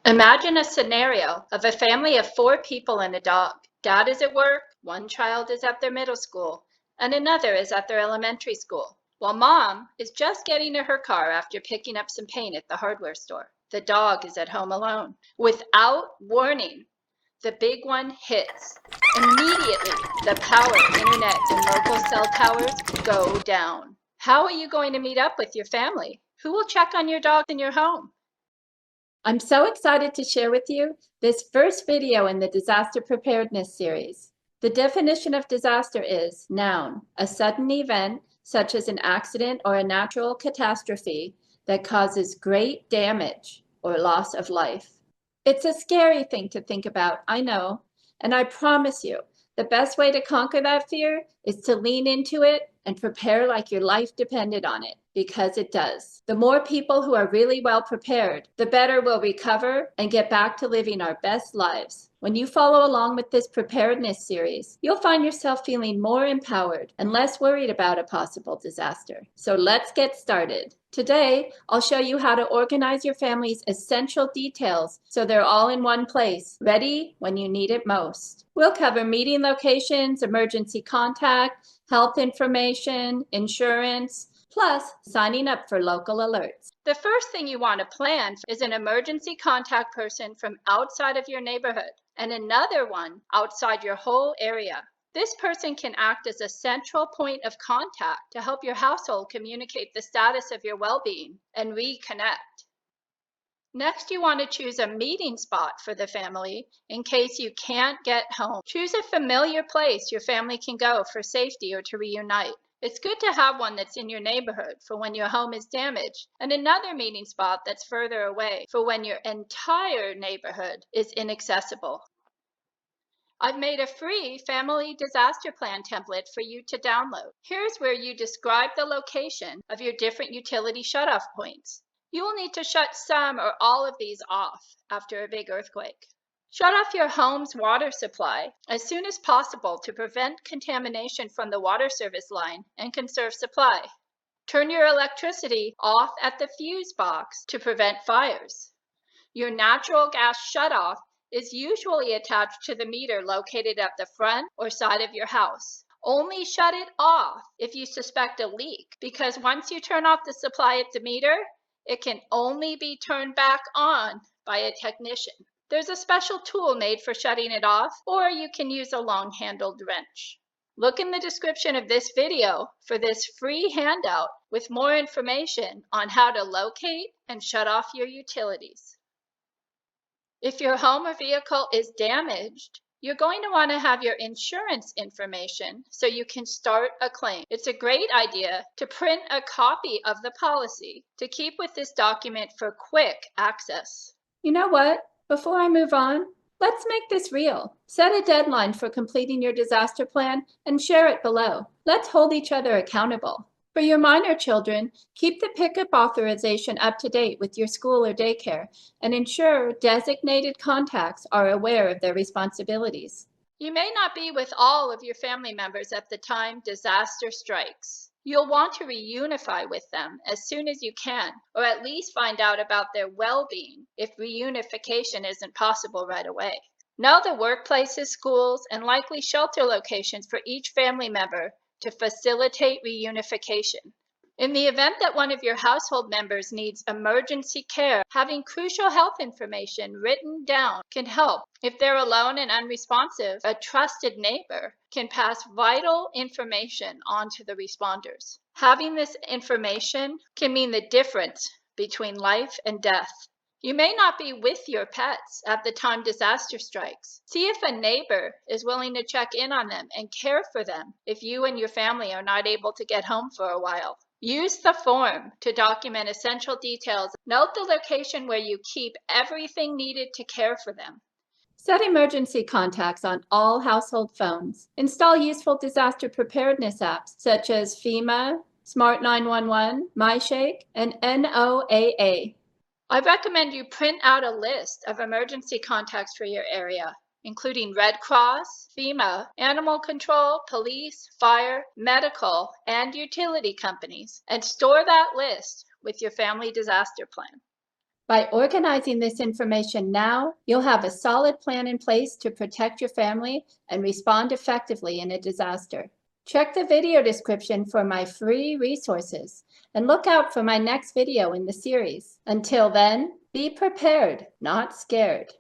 Imagine a scenario of a family of 4 people and a dog. Dad is at work, one child is at their middle school, and another is at their elementary school, while mom is just getting to her car after picking up some paint at the hardware store. The dog is at home alone. Without warning, the big one hits. Immediately, the power, internet, and local cell towers go down. How are you going to meet up with your family? Who will check on your dog in your home? I'm so excited to share with you this first video in the Disaster Preparedness series. The definition of disaster is, noun, a sudden event such as an accident or a natural catastrophe that causes great damage or loss of life. It's a scary thing to think about, I know, and I promise you, the best way to conquer that fear is to lean into it and prepare like your life depended on it, because it does. The more people who are really well prepared, the better we'll recover and get back to living our best lives. When you follow along with this preparedness series, you'll find yourself feeling more empowered and less worried about a possible disaster. So let's get started. Today, I'll show you how to organize your family's essential details so they're all in one place, ready when you need it most. We'll cover meeting locations, emergency contact, health information, insurance, plus signing up for local alerts. The first thing you want to plan is an emergency contact person from outside of your neighborhood and another one outside your whole area. This person can act as a central point of contact to help your household communicate the status of your well-being and reconnect. Next, you want to choose a meeting spot for the family in case you can't get home. Choose a familiar place your family can go for safety or to reunite. It's good to have one that's in your neighborhood for when your home is damaged, and another meeting spot that's further away for when your entire neighborhood is inaccessible. I've made a free family disaster plan template for you to download. Here's where you describe the location of your different utility shutoff points. You will need to shut some or all of these off after a big earthquake. Shut off your home's water supply as soon as possible to prevent contamination from the water service line and conserve supply. Turn your electricity off at the fuse box to prevent fires. Your natural gas shutoff is usually attached to the meter located at the front or side of your house. Only shut it off if you suspect a leak, because once you turn off the supply at the meter, it can only be turned back on by a technician. There's a special tool made for shutting it off, or you can use a long-handled wrench. Look in the description of this video for this free handout with more information on how to locate and shut off your utilities. If your home or vehicle is damaged, you're going to want to have your insurance information so you can start a claim. It's a great idea to print a copy of the policy to keep with this document for quick access. You know what? Before I move on, let's make this real. Set a deadline for completing your disaster plan and share it below. Let's hold each other accountable. For your minor children, keep the pickup authorization up to date with your school or daycare and ensure designated contacts are aware of their responsibilities. You may not be with all of your family members at the time disaster strikes. You'll want to reunify with them as soon as you can, or at least find out about their well-being if reunification isn't possible right away. Know the workplaces, schools, and likely shelter locations for each family member to facilitate reunification. In the event that one of your household members needs emergency care, having crucial health information written down can help. If they're alone and unresponsive, a trusted neighbor can pass vital information on to the responders. Having this information can mean the difference between life and death. You may not be with your pets at the time disaster strikes. See if a neighbor is willing to check in on them and care for them if you and your family are not able to get home for a while. Use the form to document essential details. Note the location where you keep everything needed to care for them. Set emergency contacts on all household phones. Install useful disaster preparedness apps such as FEMA, Smart 911, MyShake, and NOAA. I recommend you print out a list of emergency contacts for your area, including Red Cross, FEMA, animal control, police, fire, medical, and utility companies, and store that list with your family disaster plan. By organizing this information now, you'll have a solid plan in place to protect your family and respond effectively in a disaster. Check the video description for my free resources and look out for my next video in the series. Until then, be prepared, not scared.